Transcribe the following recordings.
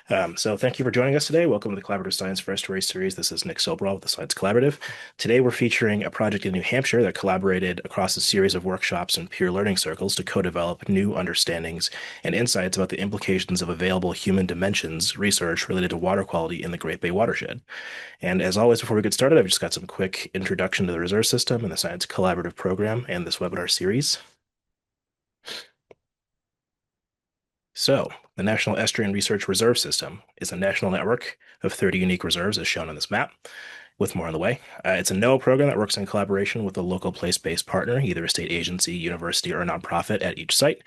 So thank you for joining us today. Welcome to the Collaborative Science for Estuary series. This is Nick Sobral with the Science Collaborative. Today we're featuring a project in New Hampshire that collaborated across a series of workshops and peer learning circles to co-develop new understandings and insights about the implications of available human dimensions research related to water quality in the Great Bay Watershed. And as always, before we get started, I've just got some quick introduction to the reserve system and the Science Collaborative program and this webinar series. So, the National Estuarine Research Reserve System is a national network of 30 unique reserves as shown on this map, with more on the way. It's a NOAA program that works in collaboration with a local place-based partner, either a state agency, university, or a nonprofit at each site.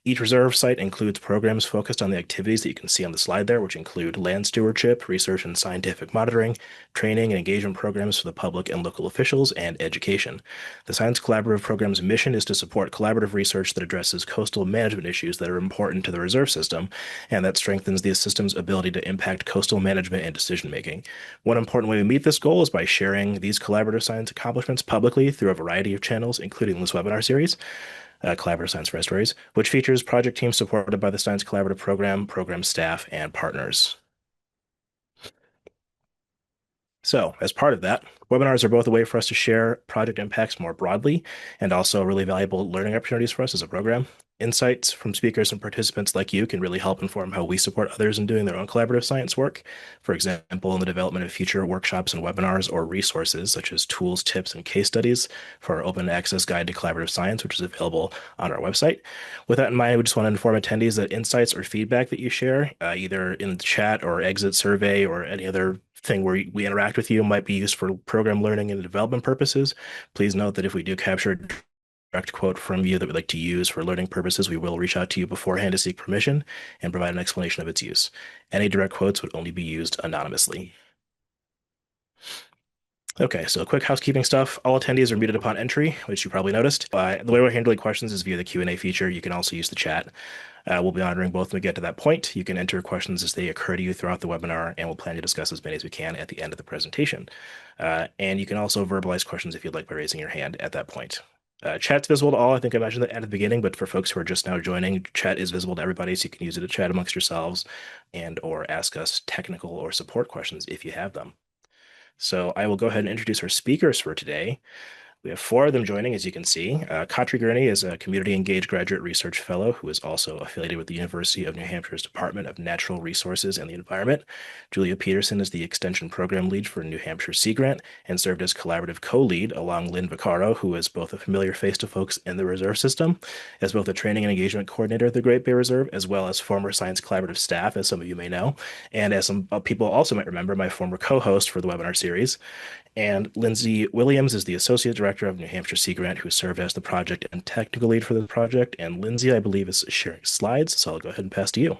Each reserve site includes programs focused on the activities that you can see on the slide there, which include land stewardship, research and scientific monitoring, training and engagement programs for the public and local officials, and education. The Science Collaborative program's mission is to support collaborative research that addresses coastal management issues that are important to the reserve system and that strengthens the system's ability to impact coastal management and decision making. One important way we meet this goal is by sharing these collaborative science accomplishments publicly through a variety of channels, including this webinar series, Collaborative Science for Estuaries, which features project teams supported by the Science Collaborative program staff, and partners. So, as part of that, webinars are both a way for us to share project impacts more broadly and also really valuable learning opportunities for us as a program. Insights from speakers and participants like you can really help inform how we support others in doing their own collaborative science work. For example, in the development of future workshops and webinars or resources such as tools, tips, and case studies for our open access guide to collaborative science, which is available on our website. With that in mind, we just want to inform attendees that insights or feedback that you share, either in the chat or exit survey or any other thing where we interact with you might be used for program learning and development purposes. Please note that if we do capture a direct quote from you that we'd like to use for learning purposes, we will reach out to you beforehand to seek permission and provide an explanation of its use. Any direct quotes would only be used anonymously. Okay, so quick housekeeping stuff. All attendees are muted upon entry, which you probably noticed. The way we're handling questions is via the Q&A feature. You can also use the chat. We'll be monitoring both when we get to that point. You can enter questions as they occur to you throughout the webinar, and we'll plan to discuss as many as we can at the end of the presentation. And you can also verbalize questions if you'd like by raising your hand at that point. Chat's visible to all. I think I mentioned that at the beginning, but for folks who are just now joining, chat is visible to everybody, so you can use it to chat amongst yourselves and or ask us technical or support questions if you have them. So I will go ahead and introduce our speakers for today. We have four of them joining, as you can see. Katri Gurney is a community engaged graduate research fellow who is also affiliated with the University of New Hampshire's Department of Natural Resources and the Environment. Julia Peterson is the extension program lead for New Hampshire Sea Grant and served as collaborative co-lead along Lynn Vaccaro, who is both a familiar face to folks in the reserve system, as both a training and engagement coordinator at the Great Bay Reserve, as well as former Science Collaborative staff, as some of you may know, and as some people also might remember, my former co-host for the webinar series. And Lindsay Williams is the Associate Director of New Hampshire Sea Grant, who served as the project and technical lead for the project. And Lindsay, I believe, is sharing slides, so I'll go ahead and pass to you.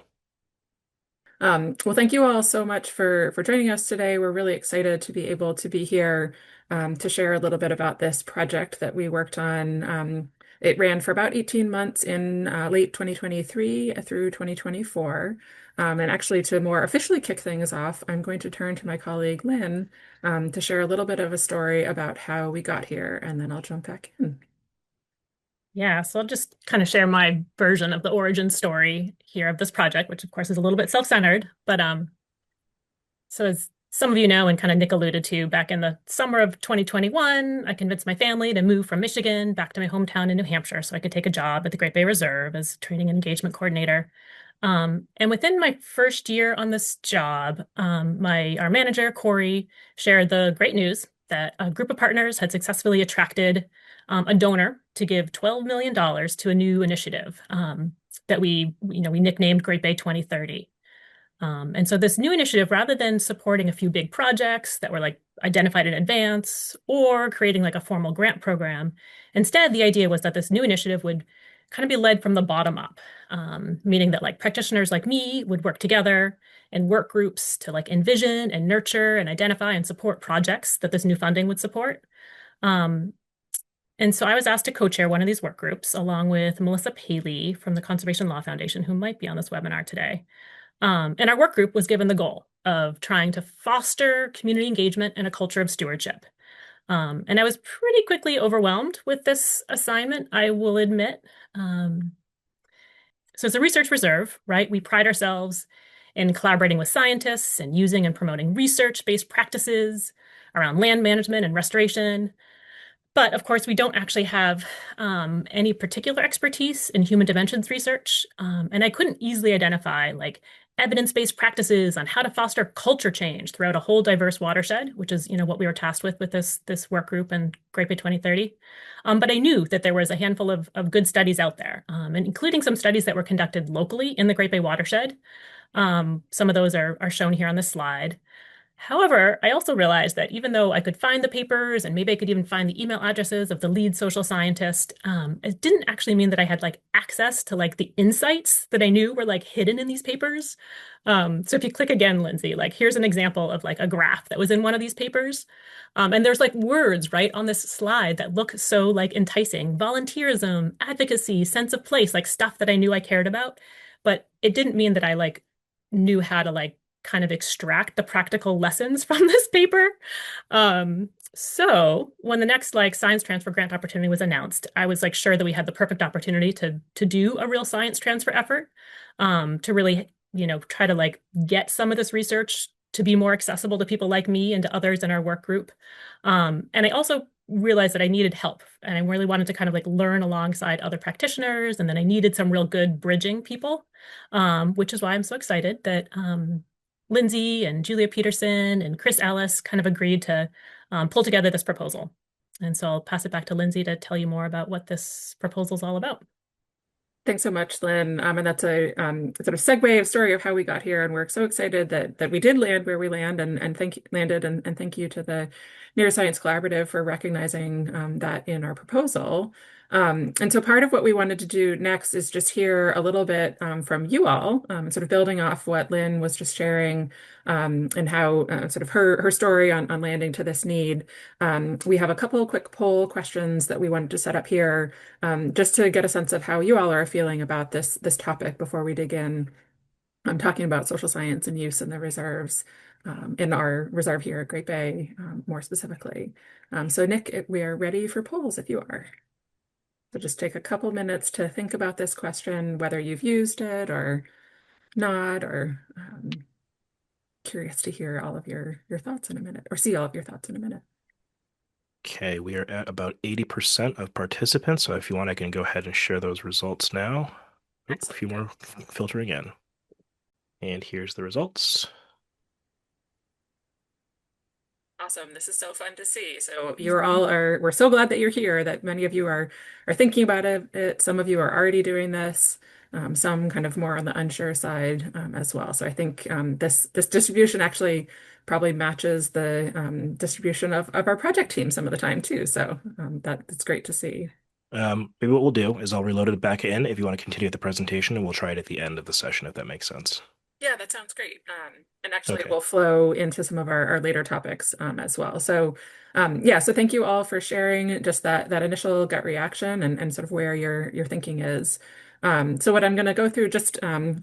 Well, thank you all so much for joining us today. We're really excited to be able to be here to share a little bit about this project that we worked on. It ran for about 18 months in late 2023 through 2024. And actually, to more officially kick things off, I'm going to turn to my colleague Lynn to share a little bit of a story about how we got here, and then I'll jump back in. Yeah, so I'll just kind of share my version of the origin story here of this project, which of course is a little bit self-centered, but so as some of you know, and kind of Nick alluded to, back in the summer of 2021, I convinced my family to move from Michigan back to my hometown in New Hampshire so I could take a job at the Great Bay Reserve as training and engagement coordinator. And within my first year on this job, our manager, Corey, shared the great news that a group of partners had successfully attracted a donor to give $12 million to a new initiative that we nicknamed Great Bay 2030. And so this new initiative, rather than supporting a few big projects that were like identified in advance or creating like a formal grant program, instead the idea was that this new initiative would kind of be led from the bottom up, meaning that like practitioners like me would work together in work groups to like envision and nurture and identify and support projects that this new funding would support. And so I was asked to co-chair one of these work groups along with Melissa Paley from the Conservation Law Foundation, who might be on this webinar today. And our work group was given the goal of trying to foster community engagement and a culture of stewardship. And I was pretty quickly overwhelmed with this assignment, I will admit. So it's a research reserve, right? We pride ourselves in collaborating with scientists and using and promoting research-based practices around land management and restoration. But of course, we don't actually have any particular expertise in human dimensions research. And I couldn't easily identify like evidence-based practices on how to foster culture change throughout a whole diverse watershed, which is, what we were tasked with this work group in Great Bay 2030. But I knew that there was a handful of good studies out there, and including some studies that were conducted locally in the Great Bay Watershed. Some of those are shown here on this slide. However, I also realized that even though I could find the papers and maybe I could even find the email addresses of the lead social scientist, it didn't actually mean that I had like access to like the insights that I knew were like hidden in these papers. So if you click again, Lindsay, like here's an example of like a graph that was in one of these papers. And there's like words right on this slide that look so like enticing: volunteerism, advocacy, sense of place, like stuff that I knew I cared about. But it didn't mean that I like knew how to like kind of extract the practical lessons from this paper. So when the next like science transfer grant opportunity was announced, I was like sure that we had the perfect opportunity to do a real science transfer effort, to really, try to like get some of this research to be more accessible to people like me and to others in our work group. And I also realized that I needed help and I really wanted to kind of like learn alongside other practitioners. And then I needed some real good bridging people, which is why I'm so excited that Lindsay and Julia Peterson and Chris Ellis kind of agreed to pull together this proposal. And so I'll pass it back to Lindsay to tell you more about what this proposal is all about. Thanks so much, Lynn. And that's a sort of segue of story of how we got here. And we're so excited that we did land where we landed, and thank you to the Neuroscience Collaborative for recognizing that in our proposal. And so part of what we wanted to do next is just hear a little bit from you all, sort of building off what Lynn was just sharing, and how sort of her story on landing to this need. We have a couple of quick poll questions that we wanted to set up here, just to get a sense of how you all are feeling about this topic before we dig in. I'm talking about social science and use in the reserves, in our reserve here at Great Bay, more specifically. So Nick, we are ready for polls if you are. So just take a couple minutes to think about this question, whether you've used it or not, or curious to hear all of your thoughts in a minute, or see all of your thoughts in a minute. Okay, we are at about 80% of participants. So if you want, I can go ahead and share those results now. Oop, a few more filtering in. And here's the results. Awesome. This is so fun to see. So we're so glad that you're here, that many of you are thinking about it. Some of you are already doing this, some kind of more on the unsure side as well. So I think this distribution actually probably matches the distribution of our project team some of the time too. So that's great to see. Maybe what we'll do is I'll reload it back in if you want to continue with the presentation, and we'll try it at the end of the session if that makes sense. Yeah, that sounds great. And actually Okay. it will flow into some of our later topics as well. So yeah, so thank you all for sharing just that initial gut reaction and sort of where your thinking is. So what I'm going to go through, just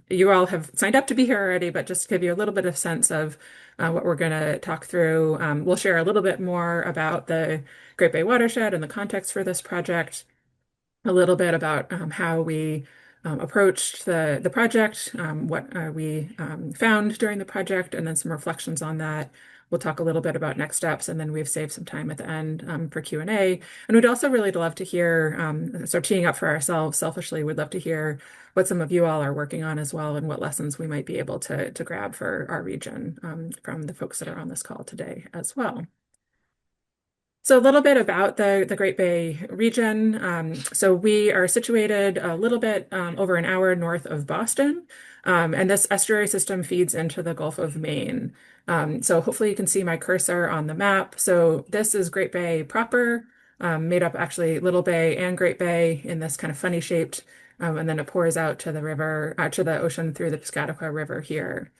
you all have signed up to be here already, but just to give you a little bit of sense of what we're going to talk through. We'll share a little bit more about the Great Bay Watershed and the context for this project, a little bit about how we approached the project, what we found during the project, and then some reflections on that. We'll talk a little bit about next steps, and then we've saved some time at the end for Q&A. And we'd also really love to hear, so teeing up for ourselves selfishly, we'd love to hear what some of you all are working on as well, and what lessons we might be able to grab for our region from the folks that are on this call today as well. So a little bit about the Great Bay region. So we are situated a little bit over an hour north of Boston, and this estuary system feeds into the Gulf of Maine. So hopefully you can see my cursor on the map. So this is Great Bay proper, made up actually Little Bay and Great Bay in this kind of funny shaped, and then it pours out to the river, to the ocean through the Piscataqua River here.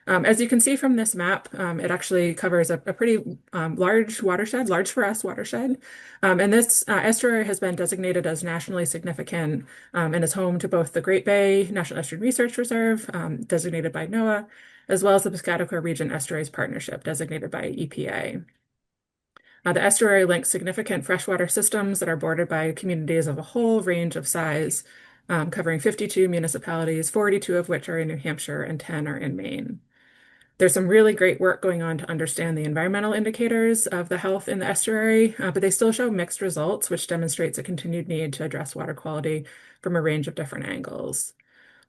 As you can see from this map, it actually covers a pretty large watershed, large for us watershed. And this estuary has been designated as nationally significant and is home to both the Great Bay National Estuary Research Reserve, designated by NOAA, as well as the Piscataqua Region Estuaries Partnership, designated by EPA. The estuary links significant freshwater systems that are bordered by communities of a whole range of size, covering 52 municipalities, 42 of which are in New Hampshire and 10 are in Maine. There's some really great work going on to understand the environmental indicators of the health in the estuary, but they still show mixed results, which demonstrates a continued need to address water quality from a range of different angles.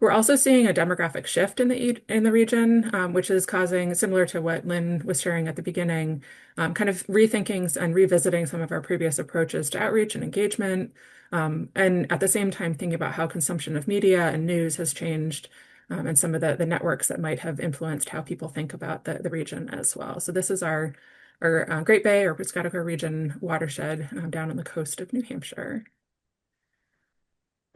We're also seeing a demographic shift in the region, which is causing, similar to what Lynn was sharing at the beginning, kind of rethinking and revisiting some of our previous approaches to outreach and engagement, and at the same time thinking about how consumption of media and news has changed, and some of the networks that might have influenced how people think about the region as well. So this is our Great Bay or Piscataqua region watershed down on the coast of New Hampshire.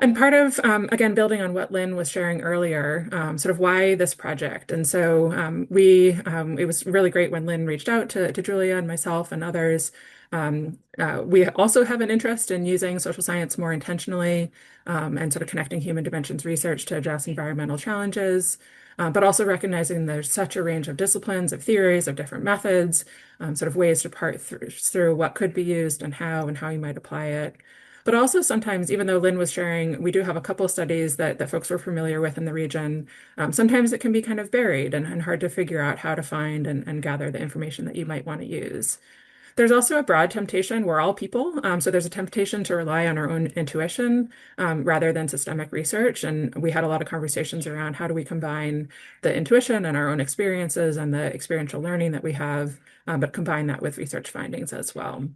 And part of, again, building on what Lynn was sharing earlier, sort of why this project. And so it was really great when Lynn reached out to Julia and myself and others. We also have an interest in using social science more intentionally and sort of connecting human dimensions research to address environmental challenges, but also recognizing there's such a range of disciplines, of theories, of different methods, sort of ways to part through what could be used and how you might apply it. But also sometimes, even though Lynn was sharing, we do have a couple of studies that folks were familiar with in the region. Sometimes it can be kind of buried and hard to figure out how to find and gather the information that you might want to use. There's also a broad temptation. We're all people. So there's a temptation to rely on our own intuition rather than systemic research. And we had a lot of conversations around how do we combine the intuition and our own experiences and the experiential learning that we have, but combine that with research findings as well.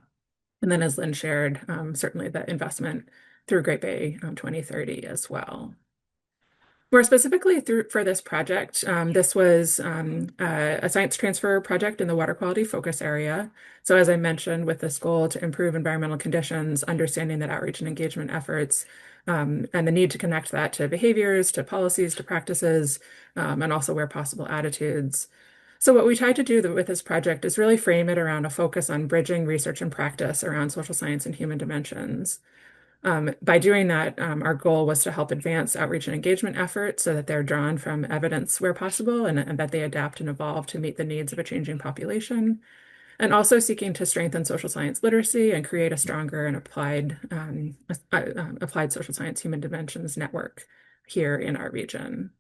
And then as Lynn shared, certainly the investment through Great Bay 2030 as well. More specifically for this project, this was a science transfer project in the water quality focus area. So as I mentioned, with this goal to improve environmental conditions, understanding that outreach and engagement efforts, and the need to connect that to behaviors, to policies, to practices, and also where possible attitudes. So what we tried to do with this project is really frame it around a focus on bridging research and practice around social science and human dimensions. By doing that, our goal was to help advance outreach and engagement efforts so that they're drawn from evidence where possible and that they adapt and evolve to meet the needs of a changing population. And also seeking to strengthen social science literacy and create a stronger and applied social science human dimensions network here in our region.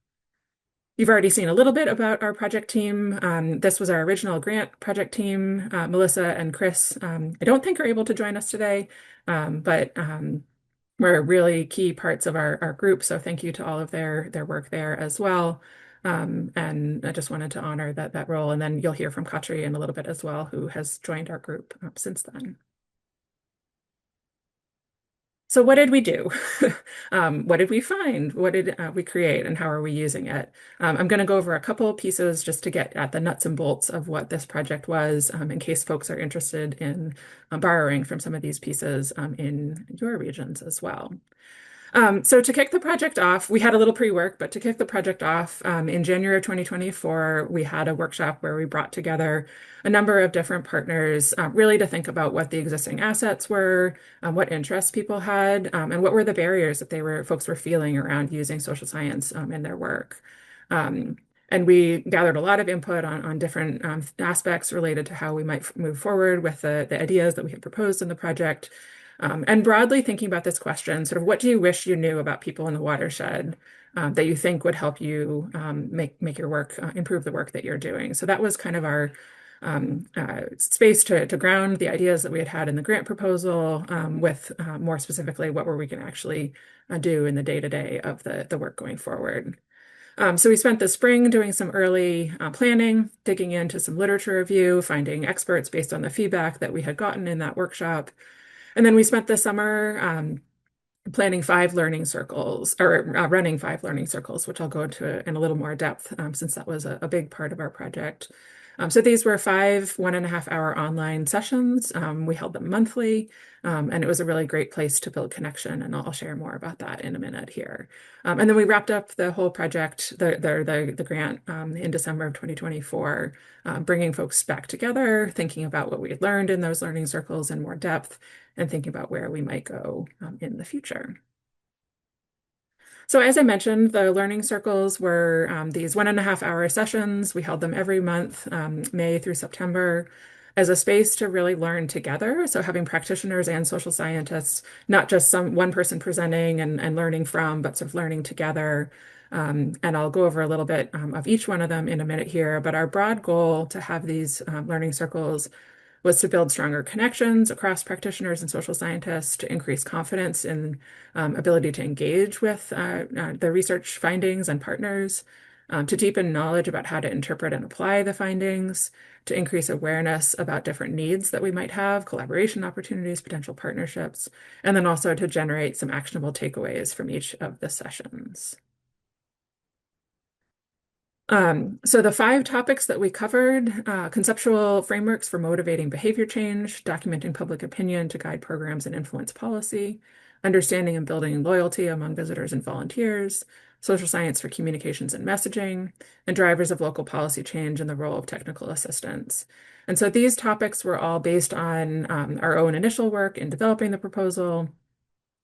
You've already seen a little bit about our project team. This was our original grant project team. Melissa and Chris, I don't think are able to join us today, but were really key parts of our group. So thank you to all of their work there as well. And I just wanted to honor that role. And then you'll hear from Katri in a little bit as well, who has joined our group since then. So what did we do? What did we find? What did we create and how are we using it? I'm going to go over a couple of pieces just to get at the nuts and bolts of what this project was in case folks are interested in borrowing from some of these pieces in your regions as well. So to kick the project off, we had a little pre-work, but to kick the project off in January of 2024, we had a workshop where we brought together a number of different partners really to think about what the existing assets were, what interests people had, and what were the barriers that folks were feeling around using social science in their work. And we gathered a lot of input on different aspects related to how we might move forward with the ideas that we had proposed in the project. And broadly thinking about this question, sort of what do you wish you knew about people in the watershed that you think would help you make your work, improve the work that you're doing? So that was kind of our space to ground the ideas that we had in the grant proposal with more specifically what were we can actually do in the day-to-day of the work going forward. So we spent the spring doing some early planning, digging into some literature review, finding experts based on the feedback that we had gotten in that workshop. And then we spent the summer planning 5 learning circles or running 5 learning circles, which I'll go into in a little more depth since that was a big part of our project. So these were 5 1.5-hour online sessions. We held them monthly, and it was a really great place to build connection. And I'll share more about that in a minute here. And then we wrapped up the whole project, the grant, in December of 2024, bringing folks back together, thinking about what we had learned in those learning circles in more depth, and thinking about where we might go in the future. So as I mentioned, the learning circles were these 1.5-hour sessions. We held them every month, May through September. as a space to really learn together. So having practitioners and social scientists, not just one person presenting and learning from, but sort of learning together. And I'll go over a little bit of each one of them in a minute here. But our broad goal to have these learning circles was to build stronger connections across practitioners and social scientists, to increase confidence in ability to engage with the research findings and partners, to deepen knowledge about how to interpret and apply the findings, to increase awareness about different needs that we might have, collaboration opportunities, potential partnerships, and then also to generate some actionable takeaways from each of the sessions. So the 5 topics that we covered, conceptual frameworks for motivating behavior change, documenting public opinion to guide programs and influence policy, understanding and building loyalty among visitors and volunteers, social science for communications and messaging, and drivers of local policy change and the role of technical assistance. And so these topics were all based on our own initial work in developing the proposal,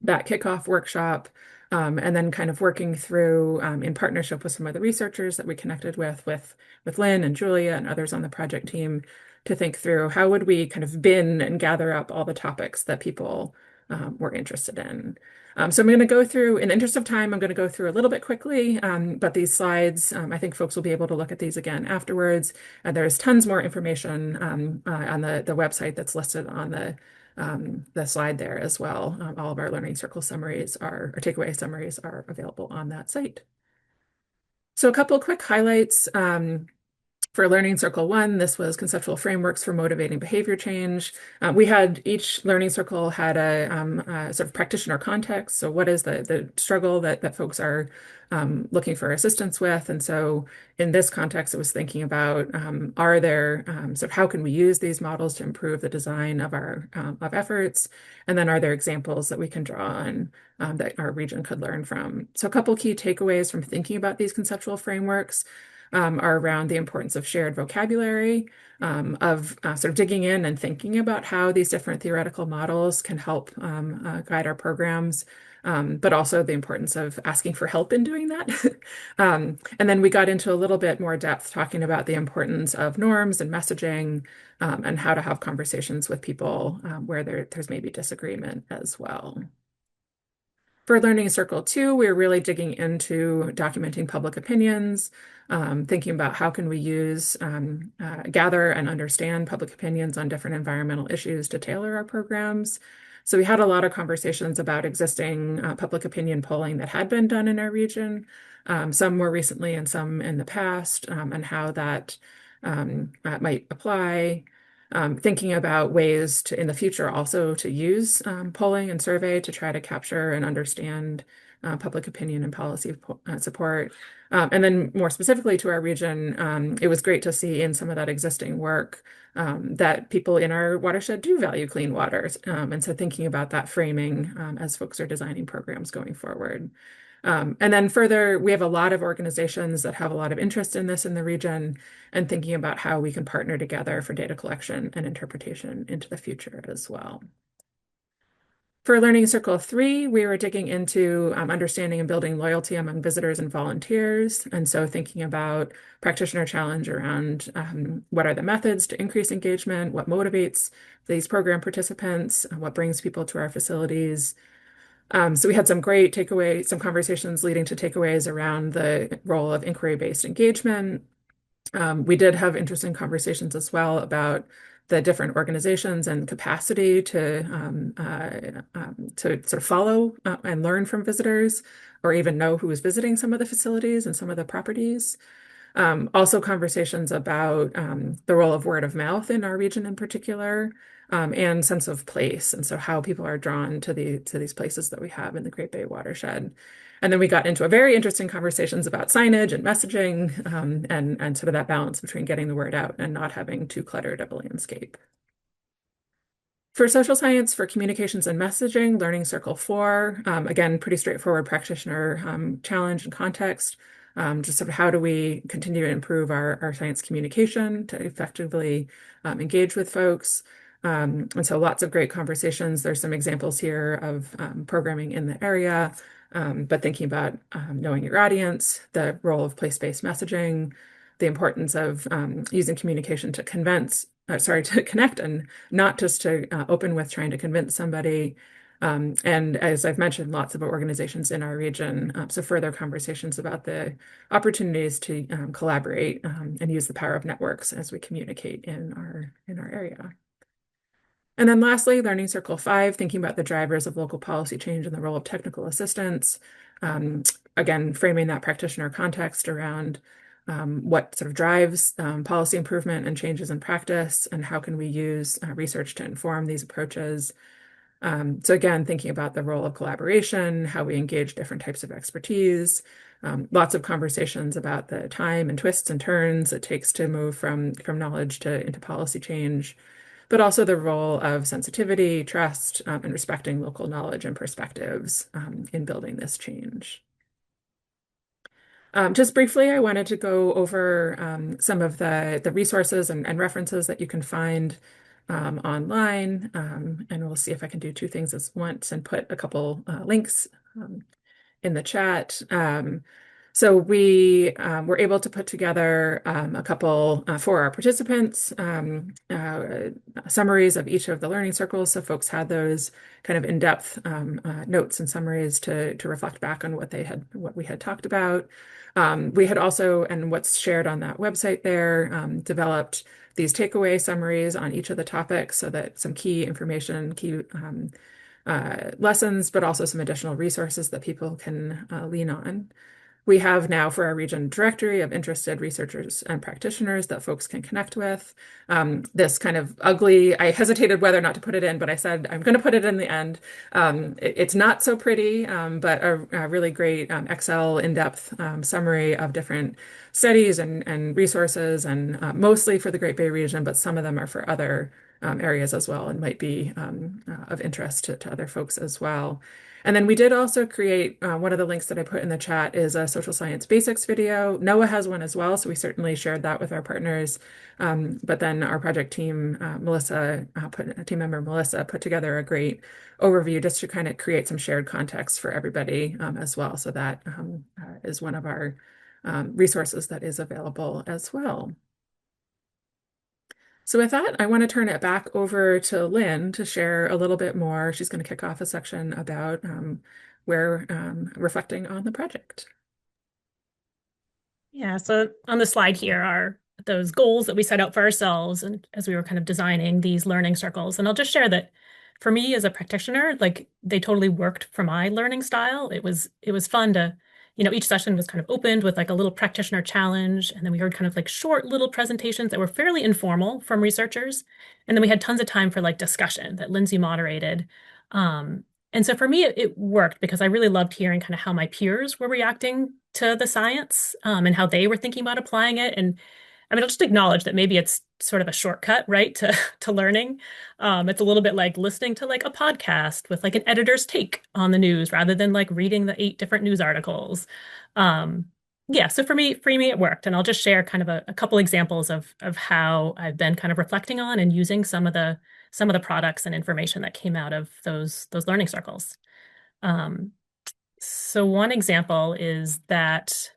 that kickoff workshop, and then kind of working through in partnership with some of the researchers that we connected with Lynn and Julia and others on the project team to think through how would we kind of bin and gather up all the topics that people were interested in. So I'm going to go through, in the interest of time, I'm going to go through a little bit quickly, but these slides, I think folks will be able to look at these again afterwards. There's tons more information on the website that's listed on the slide there as well. All of our learning circle summaries or takeaway summaries are available on that site. So a couple of quick highlights. For Learning Circle 1, this was conceptual frameworks for motivating behavior change. We had each learning circle had a sort of practitioner context. So what is the struggle that folks are looking for assistance with? And so in this context, it was thinking about are there sort of how can we use these models to improve the design of our of efforts? And then are there examples that we can draw on that our region could learn from? So a couple key takeaways from thinking about these conceptual frameworks are around the importance of shared vocabulary, of sort of digging in and thinking about how these different theoretical models can help guide our programs, but also the importance of asking for help in doing that. And then we got into a little bit more depth talking about the importance of norms and messaging, and how to have conversations with people where there's maybe disagreement as well. For Learning Circle 2, we're really digging into documenting public opinions, thinking about how can we use, gather and understand public opinions on different environmental issues to tailor our programs. So we had a lot of conversations about existing public opinion polling that had been done in our region, some more recently and some in the past, and how that might apply. Thinking about ways to, in the future, also to use polling and survey to try to capture and understand public opinion and policy support. And then more specifically to our region, it was great to see in some of that existing work that people in our watershed do value clean waters. And so thinking about that framing as folks are designing programs going forward. And then further, we have a lot of organizations that have a lot of interest in this in the region, and thinking about how we can partner together for data collection and interpretation into the future as well. For Learning Circle 3, we were digging into understanding and building loyalty among visitors and volunteers. And so thinking about practitioner challenge around what are the methods to increase engagement, what motivates these program participants, what brings people to our facilities. So we had some great takeaways, some conversations leading to takeaways around the role of inquiry-based engagement. We did have interesting conversations as well about the different organizations and capacity to sort of follow and learn from visitors, or even know who is visiting some of the facilities and some of the properties. Also conversations about the role of word of mouth in our region in particular, and sense of place, and so how people are drawn to these places that we have in the Great Bay Watershed. And then we got into a very interesting conversations about signage and messaging, and sort of that balance between getting the word out and not having too cluttered of a landscape. For social science, for communications and messaging, Learning Circle 4, again, pretty straightforward practitioner challenge and context. Just sort of how do we continue to improve our science communication to effectively engage with folks. And so lots of great conversations. There's some examples here of programming in the area, but thinking about knowing your audience, the role of place-based messaging, the importance of using communication to convince to connect and not just to open with trying to convince somebody. And as I've mentioned, lots of organizations in our region. So further conversations about the opportunities to collaborate and use the power of networks as we communicate in our area. And then lastly, Learning Circle 5, thinking about the drivers of local policy change and the role of technical assistance. Again, framing that practitioner context around what sort of drives policy improvement and changes in practice, and how can we use research to inform these approaches. So again, thinking about the role of collaboration, how we engage different types of expertise, lots of conversations about the time and twists and turns it takes to move from knowledge into policy change, but also the role of sensitivity, trust, and respecting local knowledge and perspectives in building this change. Just briefly, I wanted to go over some of the resources and references that you can find online, and we'll see if I can do two things at once and put a couple links in the chat. So we were able to put together a couple for our participants, summaries of each of the learning circles. So folks had those kind of in-depth notes and summaries to reflect back on what we had talked about. We had also, and what's shared on that website there, developed these takeaway summaries on each of the topics so that some key information, key lessons, but also some additional resources that people can lean on. We have now for our region directory of interested researchers and practitioners that folks can connect with. This kind of ugly, I hesitated whether or not to put it in, but I said I'm going to put it in the end. It's not so pretty, but a really great Excel in-depth summary of different studies and resources, and mostly for the Great Bay region, but some of them are for other areas as well and might be of interest to other folks as well. And then we did also create one of the links that I put in the chat is a social science basics video. NOAA has one as well, so we certainly shared that with our partners. But then our project team, team member Melissa, put together a great overview just to kind of create some shared context for everybody as well. So that is one of our resources that is available as well. So with that, I want to turn it back over to Lynn to share a little bit more. She's going to kick off a section about where reflecting on the project. Yeah, so on the slide here are those goals that we set out for ourselves and as we were kind of designing these learning circles. And I'll just share that for me as a practitioner, like they totally worked for my learning style. It was fun to, each session was kind of opened with like a little practitioner challenge. And then we heard kind of like short little presentations that were fairly informal from researchers. And then we had tons of time for like discussion that Lindsay moderated. And so for me, it worked because I really loved hearing kind of how my peers were reacting to the science and how they were thinking about applying it. And I mean, I'll just acknowledge that maybe it's sort of a shortcut, right, to learning. It's a little bit like listening to like a podcast with like an editor's take on the news rather than like reading the 8 different news articles. Yeah, so for me, it worked. And I'll just share kind of a couple examples of how I've been kind of reflecting on and using some of the products and information that came out of those learning circles. So one example is that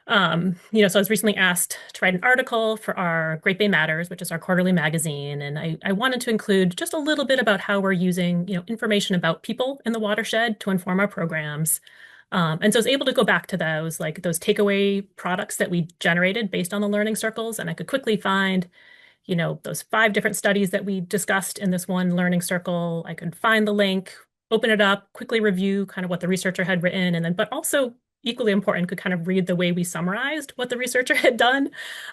so I was recently asked to write an article for our Great Bay Matters, which is our quarterly magazine. And I wanted to include just a little bit about how we're using, information about people in the watershed to inform our programs. And so I was able to go back to those takeaway products that we generated based on the learning circles. And I could quickly find, those 5 different studies that we discussed in this one learning circle. I could find the link, open it up, quickly review kind of what the researcher had written, and then, but also equally important, could kind of read the way we summarized what the researcher had done.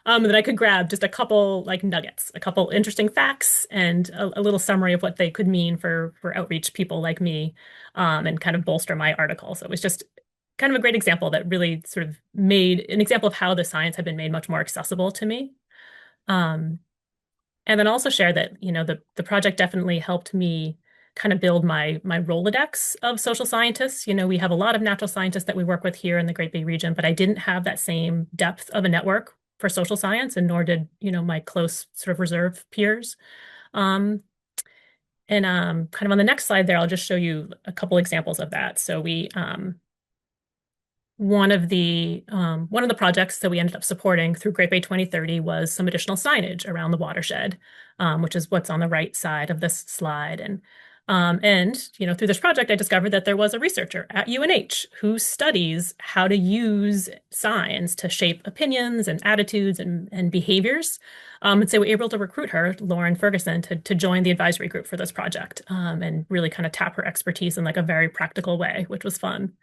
And then I could grab just a couple like nuggets, a couple interesting facts, and a little summary of what they could mean for outreach people like me, and kind of bolster my article. So it was just kind of a great example that really sort of made an example of how the science had been made much more accessible to me. And then also share that, the project definitely helped me kind of build my Rolodex of social scientists. We have a lot of natural scientists that we work with here in the Great Bay region, but I didn't have that same depth of a network for social science, and nor did, my close sort of reserve peers. And kind of on the next slide there, I'll just show you a couple examples of that. So we one of the projects that we ended up supporting through Great Bay 2030 was some additional signage around the watershed, which is what's on the right side of this slide. And through this project, I discovered that there was a researcher at UNH who studies how to use signs to shape opinions and attitudes and behaviors. And so we were able to recruit her, Lauren Ferguson, to join the advisory group for this project, and really kind of tap her expertise in like a very practical way, which was fun.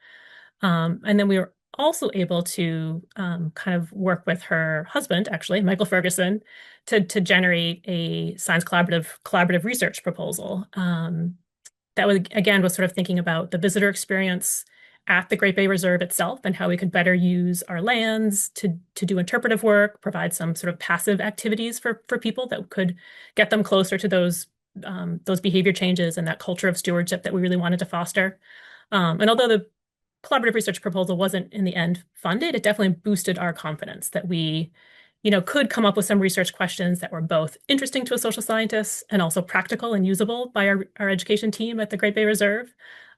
And then we were also able to kind of work with her husband, actually, Michael Ferguson, to generate a science collaborative research proposal. That was, again, was sort of thinking about the visitor experience at the Great Bay Reserve itself and how we could better use our lands to do interpretive work, provide some sort of passive activities for people that could get them closer to those behavior changes and that culture of stewardship that we really wanted to foster. And although the collaborative research proposal wasn't in the end funded, it definitely boosted our confidence that we, could come up with some research questions that were both interesting to a social scientist and also practical and usable by our education team at the Great Bay Reserve.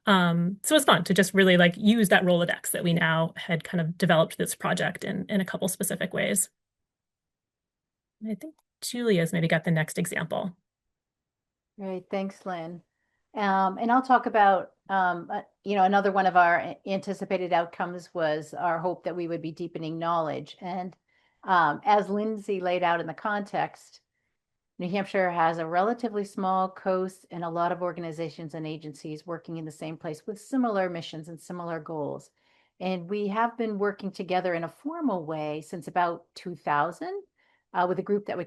So it was fun to just really like use that Rolodex that we now had kind of developed this project in a couple specific ways. I think Julia's maybe got the next example. Great, thanks, Lynn. And I'll talk about, another one of our anticipated outcomes was our hope that we would be deepening knowledge. And as Lindsay laid out in the context, New Hampshire has a relatively small coast and a lot of organizations and agencies working in the same place with similar missions and similar goals. And we have been working together in a formal way since about 2000 with a group that we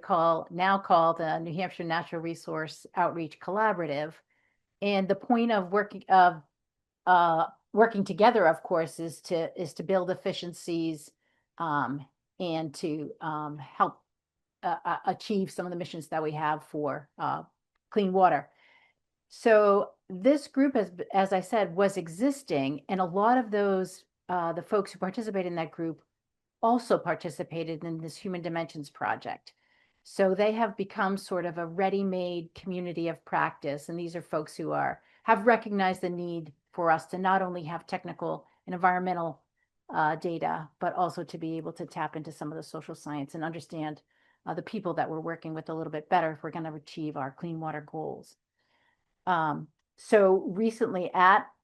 now call the New Hampshire Natural Resource Outreach Collaborative. And the point of working together, of course, is to build efficiencies and to help achieve some of the missions that we have for clean water. So this group, as I said, was existing, and a lot of those the folks who participated in that group also participated in this Human Dimensions project. So they have become sort of a ready-made community of practice. And these are folks who have recognized the need for us to not only have technical and environmental data, but also to be able to tap into some of the social science and understand the people that we're working with a little bit better if we're going to achieve our clean water goals. So recently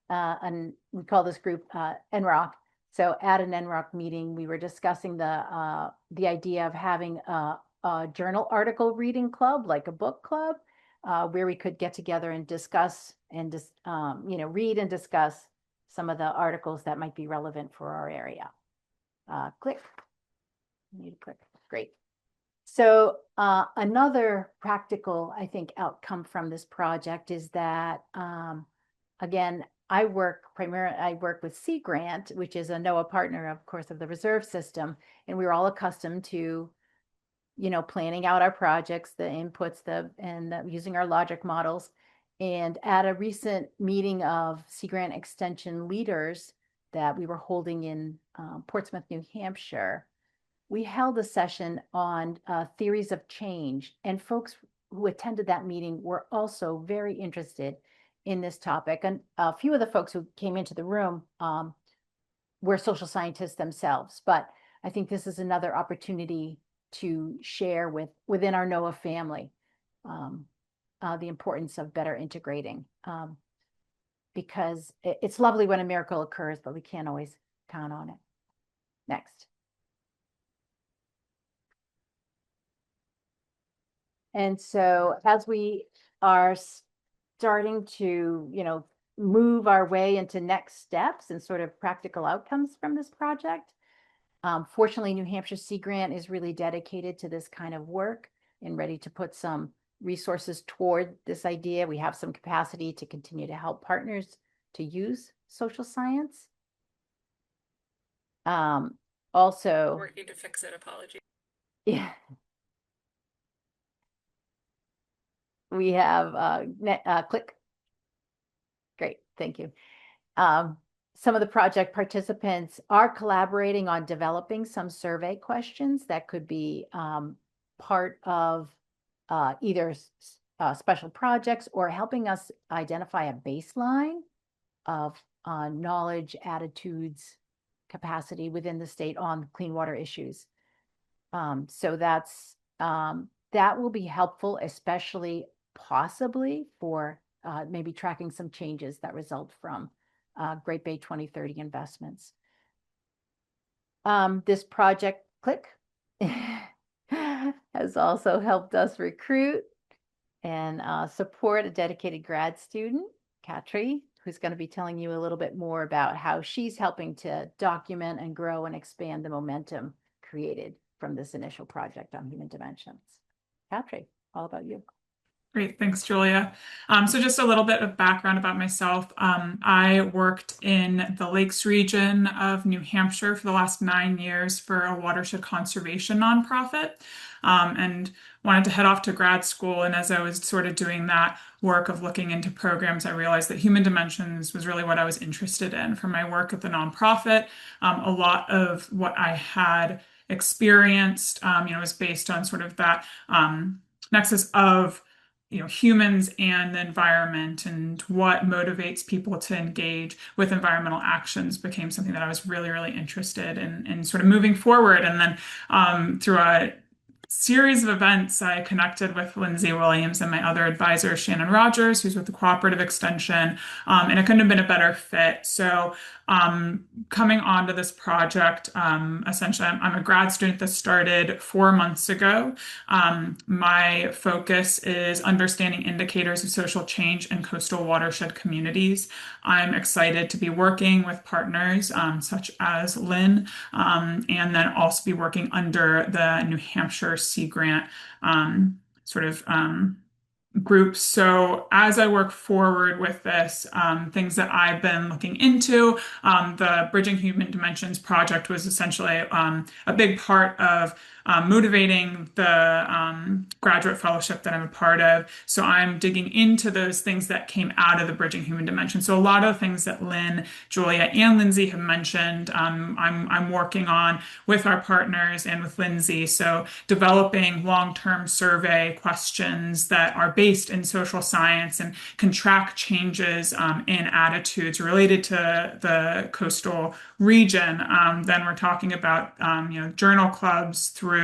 and we call this group NROC. So at an NROC meeting, we were discussing the idea of having a journal article reading club, like a book club, where we could get together and discuss and just, read and discuss some of the articles that might be relevant for our area. Click. Need to click. Great. So another practical, I think, outcome from this project is that, again, I work with Sea Grant, which is a NOAA partner, of course, of the reserve system, and we're all accustomed to planning out our projects, the inputs, using our logic models. And at a recent meeting of Sea Grant Extension leaders that we were holding in Portsmouth, New Hampshire, we held a session on theories of change. And folks who attended that meeting were also very interested in this topic. And a few of the folks who came into the room were social scientists themselves. But I think this is another opportunity to share within our NOAA family the importance of better integrating, because it's lovely when a miracle occurs, but we can't always count on it. Next. And so as we are starting to, move our way into next steps and sort of practical outcomes from this project, fortunately, New Hampshire Sea Grant is really dedicated to this kind of work and ready to put some resources toward this idea. We have some capacity to continue to help partners to use social science. Also, Working to fix it, apologies. Yeah. We have click. Great, thank you. Some of the project participants are collaborating on developing some survey questions that could be part of either special projects or helping us identify a baseline of knowledge, attitudes, capacity within the state on clean water issues. So that's that will be helpful, especially possibly for maybe tracking some changes that result from Great Bay 2030 investments. This project, click, has also helped us recruit and support a dedicated grad student, Katri, who's going to be telling you a little bit more about how she's helping to document and grow and expand the momentum created from this initial project on human dimensions. Katri, all about you. Great, thanks, Julia. So just a little bit of background about myself. I worked in the Lakes region of New Hampshire for the last 9 years for a watershed conservation nonprofit, and wanted to head off to grad school. And as I was sort of doing that work of looking into programs, I realized that human dimensions was really what I was interested in. For my work at the nonprofit, a lot of what I had experienced, was based on sort of that nexus of humans and the environment, and what motivates people to engage with environmental actions became something that I was really, really interested in sort of moving forward. And then through a series of events, I connected with Lindsay Williams and my other advisor, Shannon Rogers, who's with the Cooperative Extension, and it couldn't have been a better fit. So coming onto this project, essentially, I'm a grad student that started 4 months ago. My focus is understanding indicators of social change in coastal watershed communities. I'm excited to be working with partners such as Lynn, and then also be working under the New Hampshire Sea Grant groups. So as I work forward with this, things that I've been looking into, the Bridging Human Dimensions project was essentially a big part of motivating the graduate fellowship that I'm a part of. So I'm digging into those things that came out of the Bridging Human Dimensions. So a lot of things that Lynn, Julia, and Lindsay have mentioned, I'm working on with our partners and with Lindsay. So developing long-term survey questions that are based in social science and can track changes in attitudes related to the coastal region. Then we're talking about journal clubs through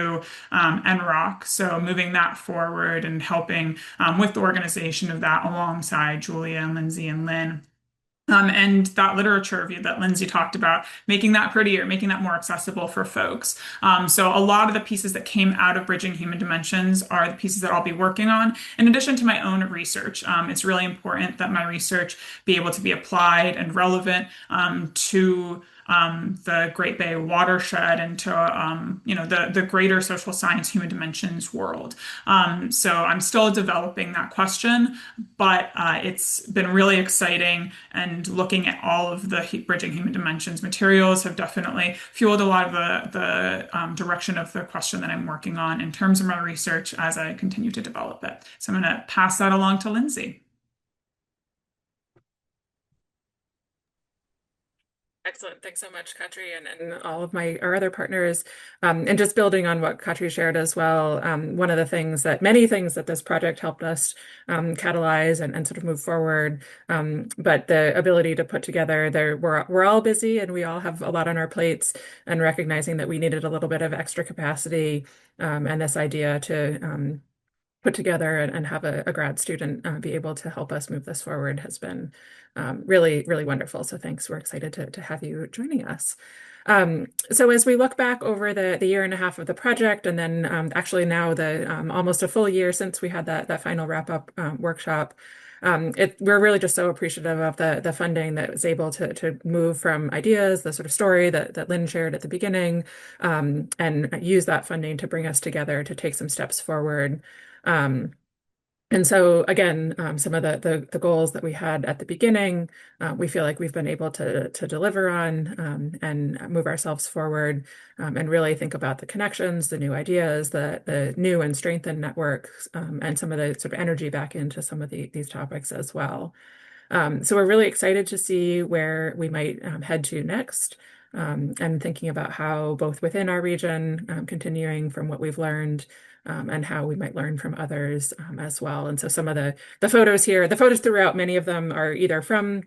NROC. So moving that forward and helping with the organization of that alongside Julia and Lindsay and Lynn. And that literature review that Lindsay talked about, making that prettier, making that more accessible for folks. So a lot of the pieces that came out of Bridging Human Dimensions are the pieces that I'll be working on. In addition to my own research, it's really important that my research be able to be applied and relevant to the Great Bay Watershed and to the greater social science human dimensions world. So I'm still developing that question, but it's been really exciting, and looking at all of the Bridging Human Dimensions materials have definitely fueled a lot of the direction of the question that I'm working on in terms of my research as I continue to develop it. So I'm going to pass that along to Lindsay. Excellent. Thanks so much, Katri, and all of our other partners. And just building on what Katri shared as well, one of the many things that this project helped us catalyze and sort of move forward, but the ability to put together we're all busy and we all have a lot on our plates, and recognizing that we needed a little bit of extra capacity, and this idea to put together and have a grad student be able to help us move this forward has been really, really wonderful. So thanks. We're excited to have you joining us. So as we look back over the year and a half of the project, and then actually now the almost a full year since we had that final wrap-up workshop, we're really just so appreciative of the funding that was able to move from ideas, the sort of story that Lynn shared at the beginning, and use that funding to bring us together to take some steps forward. And so again, some of the goals that we had at the beginning, we feel like we've been able to deliver on, and move ourselves forward, and really think about the connections, the new ideas, the new and strengthened networks, and some of the sort of energy back into some of these topics as well. So we're really excited to see where we might head to next, and thinking about how both within our region, continuing from what we've learned, and how we might learn from others as well. And so some of the photos here, the photos throughout, many of them are either from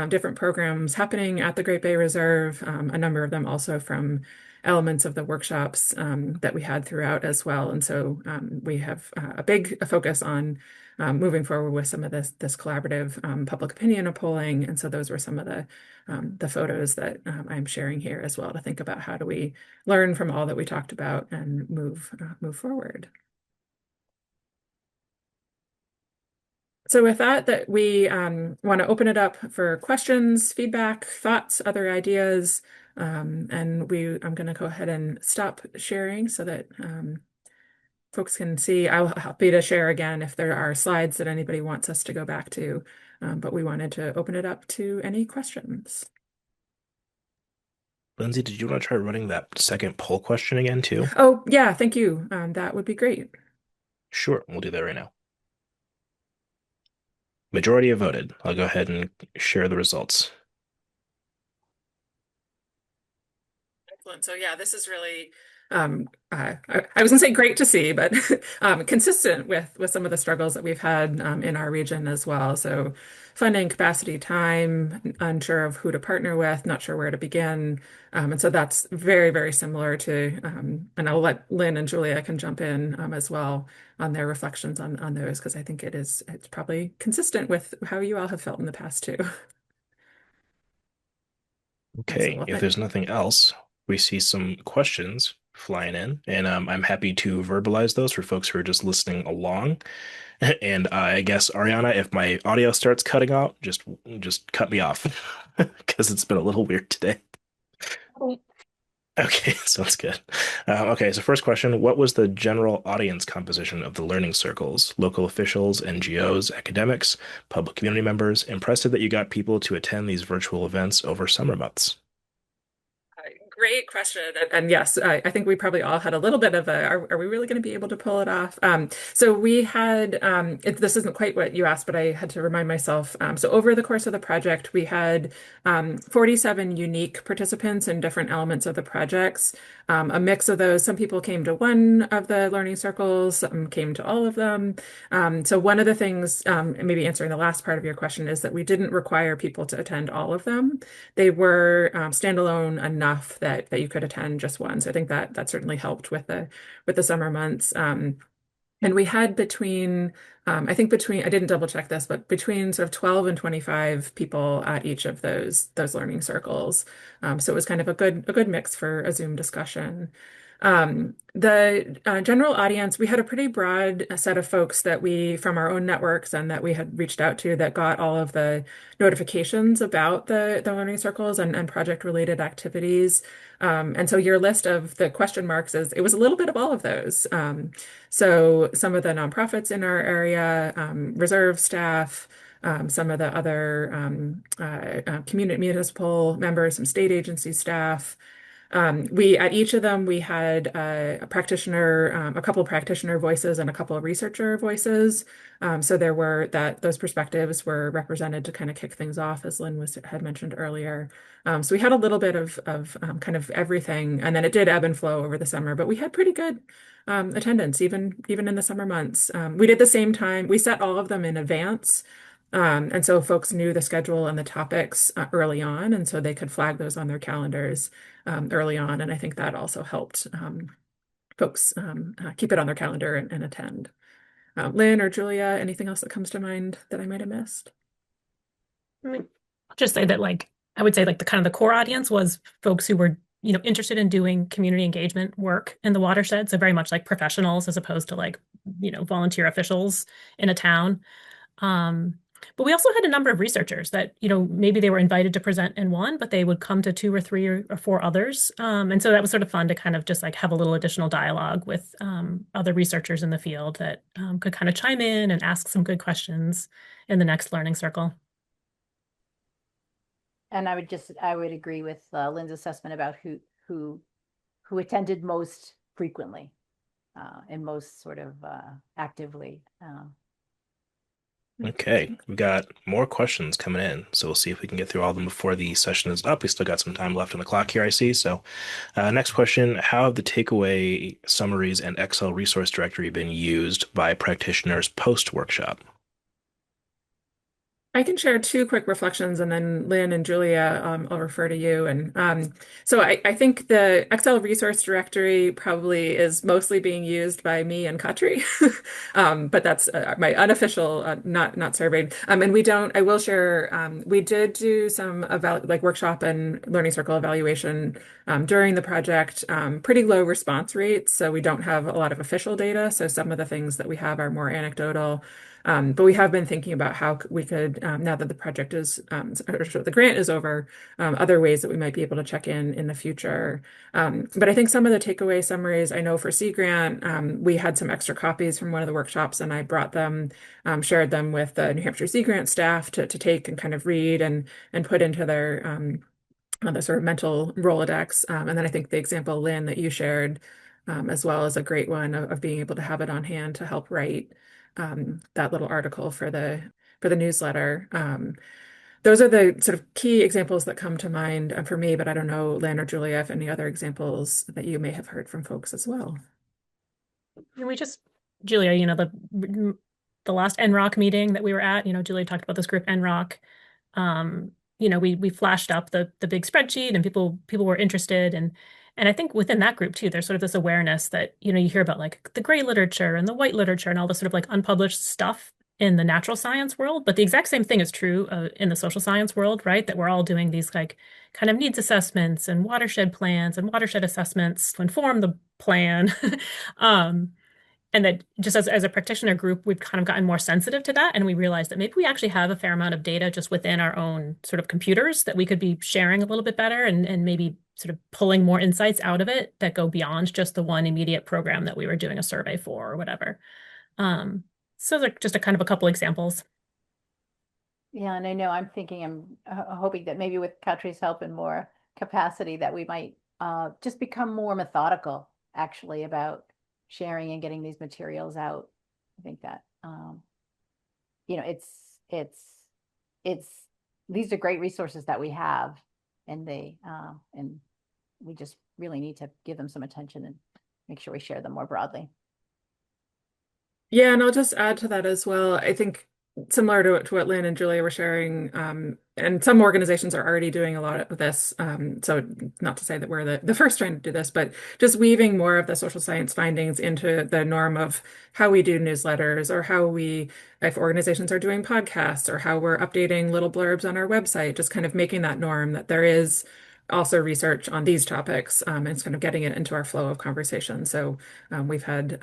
different programs happening at the Great Bay Reserve, a number of them also from elements of the workshops that we had throughout as well. And so we have a big focus on moving forward with some of this collaborative public opinion polling. And so those were some of the photos that I'm sharing here as well to think about how do we learn from all that we talked about and move forward. So with that we want to open it up for questions, feedback, thoughts, other ideas. And I'm going to go ahead and stop sharing so that folks can see. I'll happy to share again if there are slides that anybody wants us to go back to, but we wanted to open it up to any questions. Lindsay, did you want to try running that second poll question again too? Oh, yeah, thank you. That would be great. Sure, we'll do that right now. Majority have voted. I'll go ahead and share the results. Excellent. So yeah, this is really I was gonna say great to see, but consistent with some of the struggles that we've had in our region as well. So funding, capacity, time, unsure of who to partner with, not sure where to begin. And so that's very, very similar to, and I'll let Lynn and Julia can jump in as well on their reflections on those, because I think it's probably consistent with how you all have felt in the past too. Okay, if there's nothing else, we see some questions flying in, and I'm happy to verbalize those for folks who are just listening along. And I guess, Ariana, if my audio starts cutting out, just cut me off because it's been a little weird today. Okay, sounds good. Okay, so first question, what was the general audience composition of the learning circles? Local officials, NGOs, academics, public community members? Impressive that you got people to attend these virtual events over summer months. Great question. And yes, I think we probably all had a little bit of are we really going to be able to pull it off? So we had, this isn't quite what you asked, but I had to remind myself. So over the course of the project, we had 47 unique participants in different elements of the projects. A mix of those, some people came to one of the learning circles, some came to all of them. So one of the things, maybe answering the last part of your question, is that we didn't require people to attend all of them. They were standalone enough that you could attend just one. So I think that certainly helped with the summer months. And we had I didn't double check this, but between sort of 12 and 25 people at each of those learning circles. So it was kind of a good mix for a Zoom discussion. The general audience, we had a pretty broad set of folks that from our own networks and that we had reached out to that got all of the notifications about the learning circles and project related activities. And so your list of the question marks it was a little bit of all of those. So some of the nonprofits in our area, reserve staff, some of the other community municipal members, some state agency staff. At each of them, we had a practitioner, a couple of practitioner voices and a couple of researcher voices. So those perspectives were represented to kind of kick things off, as Lynn had mentioned earlier. So we had a little bit of kind of everything, and then it did ebb and flow over the summer, but we had pretty good attendance, even in the summer months. We did the same time. We set all of them in advance. And so folks knew the schedule and the topics early on, and so they could flag those on their calendars early on. And I think that also helped folks keep it on their calendar and attend. Lynn or Julia, anything else that comes to mind that I might have missed? I'll just say that I would say the kind of the core audience was folks who were interested in doing community engagement work in the watershed. So very much like professionals as opposed to volunteer officials in a town. But we also had a number of researchers that, maybe they were invited to present in one, but they would come to 2 or 3 or 4 others. And so that was sort of fun to kind of just have a little additional dialogue with other researchers in the field that could kind of chime in and ask some good questions in the next learning circle. And I would agree with Lynn's assessment about who attended most frequently and most sort of actively. Okay, we've got more questions coming in, so we'll see if we can get through all of them before the session is up. We still got some time left on the clock here, I see. So, next question, how have the takeaway summaries and Excel resource directory been used by practitioners post-workshop? I can share two quick reflections, and then Lynn and Julia, I'll refer to you. And so I think the Excel resource directory probably is mostly being used by me and Katri, but that's my unofficial, not surveyed. And we don't. I will share. We did do some like workshop and learning circle evaluation during the project. Pretty low response rates, so we don't have a lot of official data. So some of the things that we have are more anecdotal. But we have been thinking about how we could, now that the project is, or the grant is over, other ways that we might be able to check in the future. But I think some of the takeaway summaries, I know for Sea Grant, we had some extra copies from one of the workshops, and I brought them, shared them with the New Hampshire Sea Grant staff to take and kind of read and put into their the sort of mental Rolodex. And then I think the example, Lynn, that you shared as well is a great one of being able to have it on hand to help write that little article for the newsletter. Those are the sort of key examples that come to mind for me, but I don't know, Lynn or Julia, if any other examples that you may have heard from folks as well. And Julia, the last NROC meeting that we were at, Julia talked about this group NROC. We flashed up the big spreadsheet, and people were interested, and I think within that group too, there's sort of this awareness that, you hear about like the gray literature and the white literature and all this sort of like unpublished stuff in the natural science world. But the exact same thing is true in the social science world, right? That we're all doing these like kind of needs assessments and watershed plans and watershed assessments to inform the plan. And that just as a practitioner group, we've kind of gotten more sensitive to that. And we realized that maybe we actually have a fair amount of data just within our own sort of computers that we could be sharing a little bit better, and maybe sort of pulling more insights out of it that go beyond just the one immediate program that we were doing a survey for or whatever. So those are just a kind of a couple examples. Yeah, and I know I'm hoping that maybe with Katri's help and more capacity that we might just become more methodical actually about sharing and getting these materials out. I think that it's these are great resources that we have, and and we just really need to give them some attention and make sure we share them more broadly. Yeah, and I'll just add to that as well. I think similar to what Lynn and Julia were sharing, and some organizations are already doing a lot of this. So not to say that we're the first trying to do this, but just weaving more of the social science findings into the norm of how we do newsletters, or if organizations are doing podcasts, or how we're updating little blurbs on our website, just kind of making that norm that there is also research on these topics, and it's kind of getting it into our flow of conversation. So we've had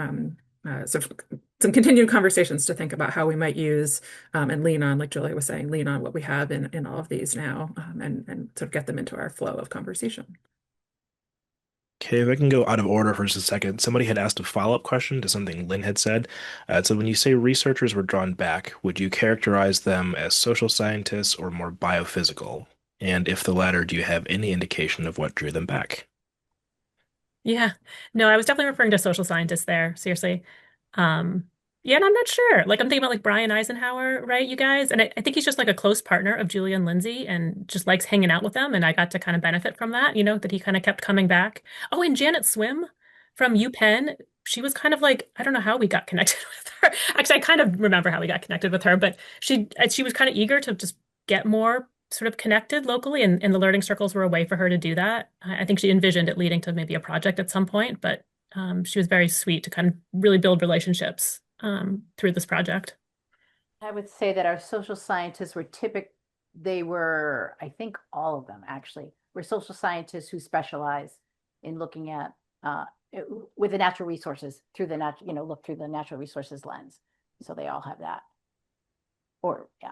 some continued conversations to think about how we might use and lean on, like Julia was saying, lean on what we have in all of these now, and sort of get them into our flow of conversation. Okay, if I can go out of order for just a second. Somebody had asked a follow-up question to something Lynn had said. So when you say researchers were drawn back, would you characterize them as social scientists or more biophysical? And if the latter, do you have any indication of what drew them back? Yeah. No, I was definitely referring to social scientists there, seriously. Um, yeah, and I'm not sure. Like I'm thinking about like Brian Eisenhower, right, you guys? And I think he's just like a close partner of Julia and Lindsay and just likes hanging out with them. And I got to kind of benefit from that, that he kind of kept coming back. Oh, and Janet Swim from UPenn, she was kind of like, I don't know how we got connected with her. Actually, I kind of remember how we got connected with her, but she was kind of eager to just get more sort of connected locally, and the learning circles were a way for her to do that. I think she envisioned it leading to maybe a project at some point, but she was very sweet to kind of really build relationships through this project. I would say that our social scientists I think all of them actually, were social scientists who specialize in looking at with the natural resources look through the natural resources lens. So they all have that. Or yeah.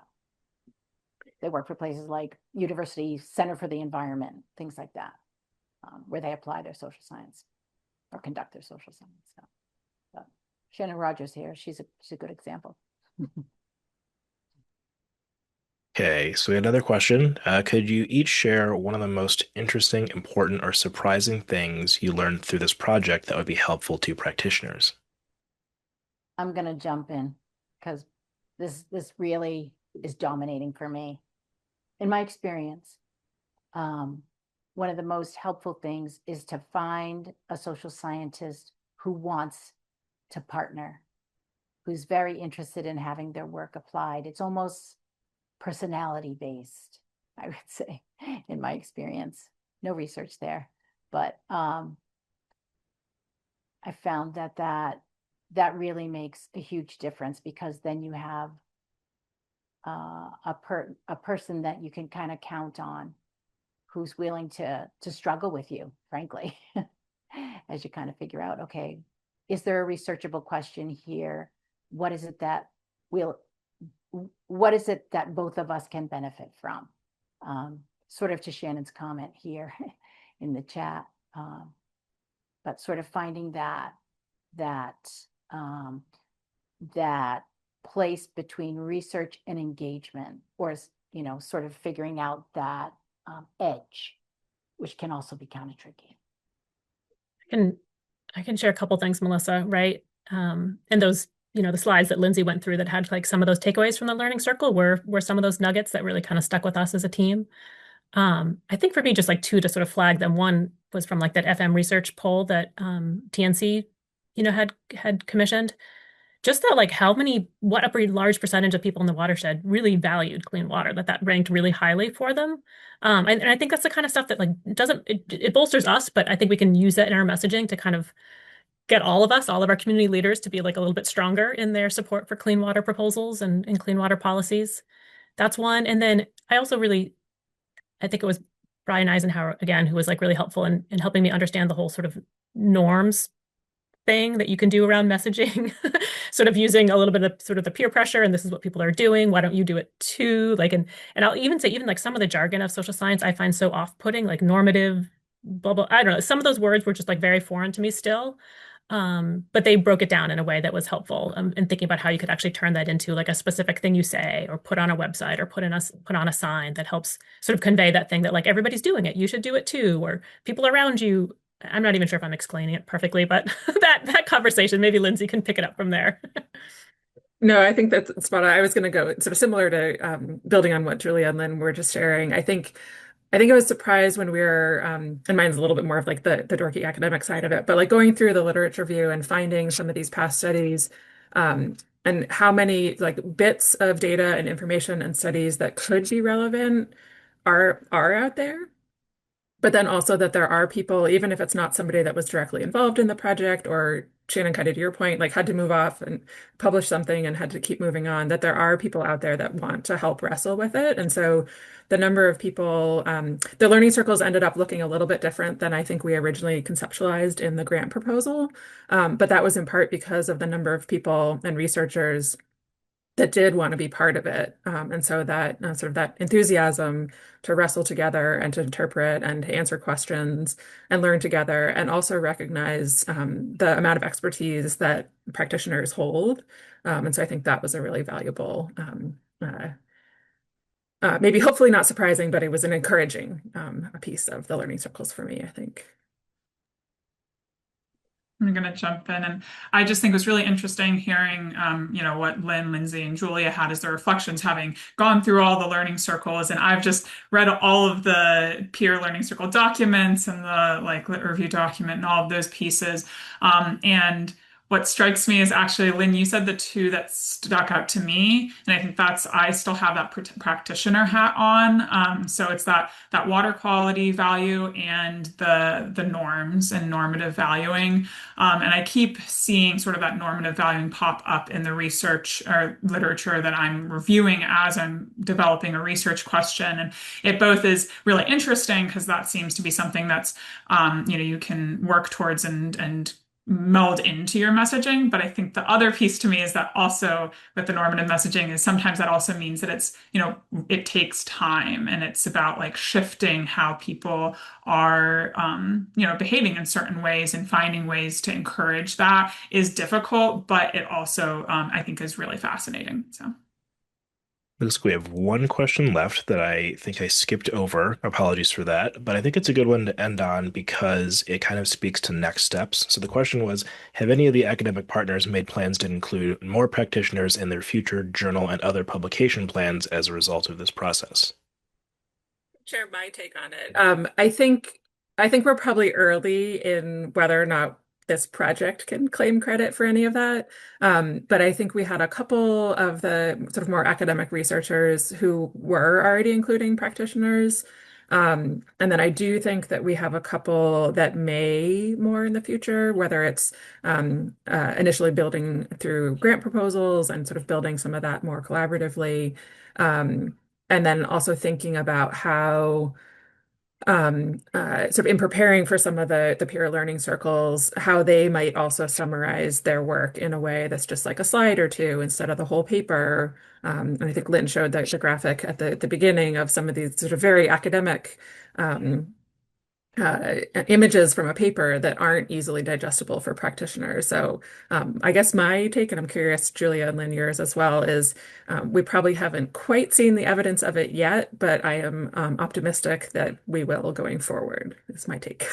They work for places like University Center for the Environment, things like that, where they apply their social science or conduct their social science. So, Shannon Rogers here, she's a good example. Okay, so we had another question. Could you each share one of the most interesting, important, or surprising things you learned through this project that would be helpful to practitioners? I'm going to jump in because This really is dominating for me. In my experience, one of the most helpful things is to find a social scientist who wants to partner, who's very interested in having their work applied. It's almost personality based, I would say, in my experience. No research there, but I found that really makes a huge difference, because then you have a person that you can kind of count on, who's willing to struggle with you, frankly, as you kind of figure out, okay, is there a researchable question here? What is it that both of us can benefit from? Sort of to Shannon's comment here in the chat, but sort of finding that place between research and engagement, or sort of figuring out that edge, which can also be kind of tricky. I can share a couple things, Melissa, right? And those, the slides that Lindsay went through that had like some of those takeaways from the learning circle were some of those nuggets that really kind of stuck with us as a team. I think for me, just like two to sort of flag them. One was from like that FM research poll that TNC, had commissioned. Just that, like, what a pretty large percentage of people in the watershed really valued clean water, that ranked really highly for them. And I think that's the kind of stuff that like it bolsters us, but I think we can use that in our messaging to kind of get all of our community leaders to be like a little bit stronger in their support for clean water proposals and clean water policies. That's one. And then I think it was Brian Eisenhower again, who was like really helpful in helping me understand the whole sort of norms thing that you can do around messaging, sort of using a little bit of sort of the peer pressure, and this is what people are doing, why don't you do it too? Like, and I'll even say, even like some of the jargon of social science I find so off-putting, like normative, blah, blah, I don't know. Some of those words were just like very foreign to me still. But they broke it down in a way that was helpful, in thinking about how you could actually turn that into like a specific thing you say, or put on a website, or put on a sign that helps sort of convey that thing that like everybody's doing it, you should do it too, or people around you. I'm not even sure if I'm explaining it perfectly, but that conversation, maybe Lindsay can pick it up from there. No, I think that's spot on. I was going to go sort of similar to building on what Julia and Lynn were just sharing. I think I was surprised when we were, and mine's a little bit more of like the dorky academic side of it, but like going through the literature review and finding some of these past studies, and how many like bits of data and information and studies that could be relevant are out there. But then also that there are people, even if it's not somebody that was directly involved in the project, or Shannon, kind of to your point, like had to move off and publish something and had to keep moving on, that there are people out there that want to help wrestle with it. And so the number of people, the learning circles ended up looking a little bit different than I think we originally conceptualized in the grant proposal. But that was in part because of the number of people and researchers that did want to be part of it. And so that sort of that enthusiasm to wrestle together and to interpret and to answer questions and learn together, and also recognize the amount of expertise that practitioners hold. And so I think that was a really valuable, maybe hopefully not surprising, but it was an encouraging a piece of the learning circles for me, I think. I'm going to jump in, and I just think it was really interesting hearing, what Lynn, Lindsay, and Julia had as their reflections, having gone through all the learning circles. And I've just read all of the peer learning circle documents and the like lit review document and all of those pieces. And what strikes me is actually, Lynn, you said the two that stuck out to me, and I think I still have that practitioner hat on. So it's that water quality value and the norms and normative valuing. And I keep seeing sort of that normative valuing pop up in the research or literature that I'm reviewing as I'm developing a research question. And it both is really interesting because that seems to be something that's, you can work towards and meld into your messaging. But I think the other piece to me is that also with the normative messaging is sometimes that also means that it's, it takes time, and it's about like shifting how people are, behaving in certain ways, and finding ways to encourage that is difficult, but it also, I think is really fascinating. So. Looks like we have one question left that I think I skipped over. Apologies for that, but I think it's a good one to end on because it kind of speaks to next steps. So the question was, have any of the academic partners made plans to include more practitioners in their future journal and other publication plans as a result of this process? Share my take on it. I think we're probably early in whether or not this project can claim credit for any of that. But I think we had a couple of the sort of more academic researchers who were already including practitioners. And then I do think that we have a couple that may more in the future, whether it's initially building through grant proposals and sort of building some of that more collaboratively. Um, and then also thinking about how sort of in preparing for some of the peer learning circles, how they might also summarize their work in a way that's just like a slide or two instead of the whole paper. And I think Lynn showed the graphic at the beginning of some of these sort of very academic um, images from a paper that aren't easily digestible for practitioners. So I guess my take, and I'm curious, Julia and Lynn, yours as well, is we probably haven't quite seen the evidence of it yet, but I am optimistic that we will going forward, is my take.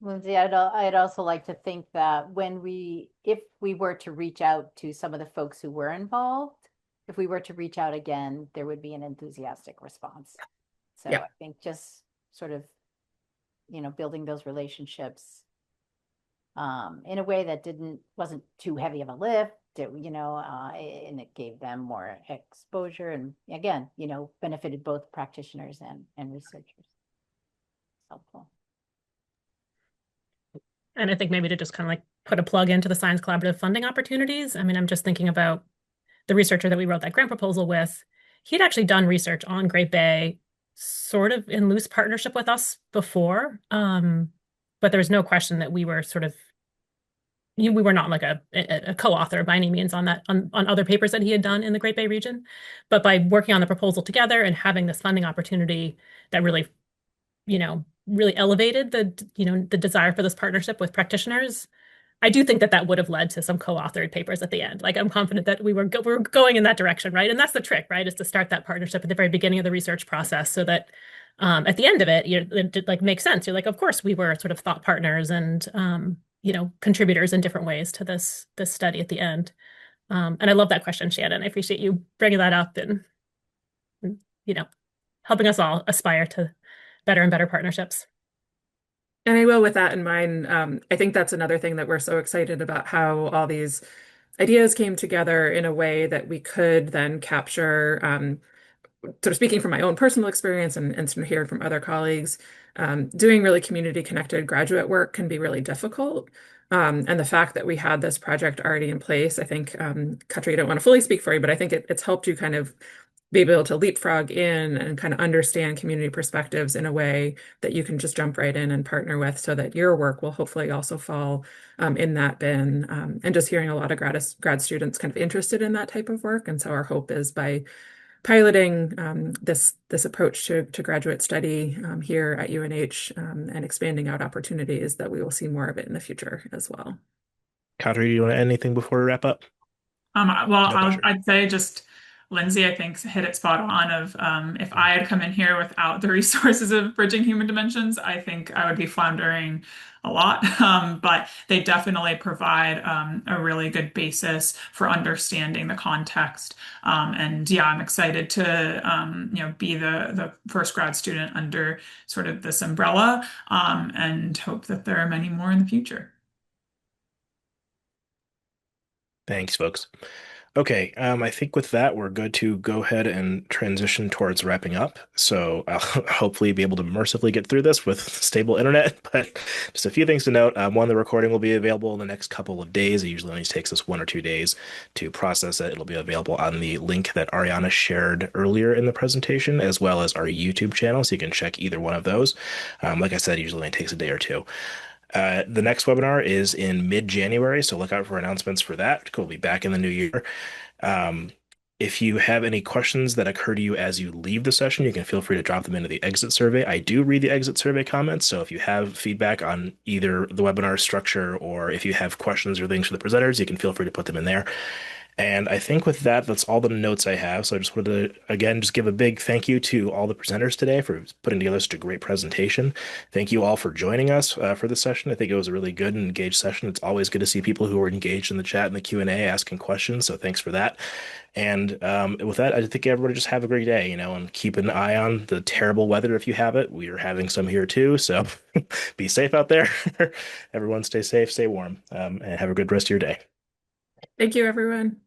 Lindsay, I'd also like to think that if we were to reach out to some of the folks who were involved, if we were to reach out again, there would be an enthusiastic response. So Yeah. I think just sort of, building those relationships in a way that wasn't too heavy of a lift, and it gave them more exposure and again, benefited both practitioners and researchers. Helpful. And I think maybe to just kind of like put a plug into the Science Collaborative funding opportunities. I mean, I'm just thinking about the researcher that we wrote that grant proposal with. He'd actually done research on Great Bay, sort of in loose partnership with us before. But there was no question that we were sort of, we were not like a co-author by any means on other papers that he had done in the Great Bay region. But by working on the proposal together and having this funding opportunity that really, really elevated the desire for this partnership with practitioners, I do think that would have led to some co-authored papers at the end. Like I'm confident that we were going in that direction, right? And that's the trick, right? Is to start that partnership at the very beginning of the research process, so that at the end of it, it like makes sense. You're like, of course, we were sort of thought partners and contributors in different ways to this study at the end. And I love that question, Shannon. I appreciate you bringing that up and helping us all aspire to better and better partnerships. And I will, with that in mind, I think that's another thing that we're so excited about, how all these ideas came together in a way that we could then capture, sort of speaking from my own personal experience and sort of hearing from other colleagues, doing really community connected graduate work can be really difficult. And the fact that we had this project already in place, I think, Katri, I don't want to fully speak for you, but I think it's helped you kind of be able to leapfrog in and kind of understand community perspectives in a way that you can just jump right in and partner with, so that your work will hopefully also fall in that bin. And just hearing a lot of grad students kind of interested in that type of work. And so our hope is by piloting this approach to graduate study here at UNH and expanding out opportunities, that we will see more of it in the future as well. Katri, do you want to add anything before we wrap up? Well, No pressure. I'd say just Lindsay, I think, hit it spot on of if I had come in here without the resources of Bridging Human Dimensions, I think I would be floundering a lot. But they definitely provide a really good basis for understanding the context. And yeah, I'm excited to be the first grad student under sort of this umbrella, and hope that there are many more in the future. Thanks, folks. Okay, I think with that, we're good to go ahead and transition towards wrapping up. So I'll hopefully be able to mercifully get through this with stable internet. But just a few things to note. One, the recording will be available in the next couple of days. It usually only takes us 1 or 2 days to process it. It'll be available on the link that Ariana shared earlier in the presentation, as well as our YouTube channel. So you can check either one of those. Like I said, it usually only takes a day or two. The next webinar is in mid-January, so look out for announcements for that. We'll be back in the new year. If you have any questions that occur to you as you leave the session, you can feel free to drop them into the exit survey. I do read the exit survey comments, so if you have feedback on either the webinar structure or if you have questions or things for the presenters, you can feel free to put them in there. And I think with that, that's all the notes I have. So I just wanted to, again, just give a big thank you to all the presenters today for putting together such a great presentation. Thank you all for joining us for this session. I think it was a really good and engaged session. It's always good to see people who are engaged in the chat and the Q&A asking questions. So thanks for that. And with that, I think everybody just have a great day, and keep an eye on the terrible weather if you have it. We are having some here too. So be safe out there. Everyone stay safe, stay warm, and have a good rest of your day. Thank you, everyone.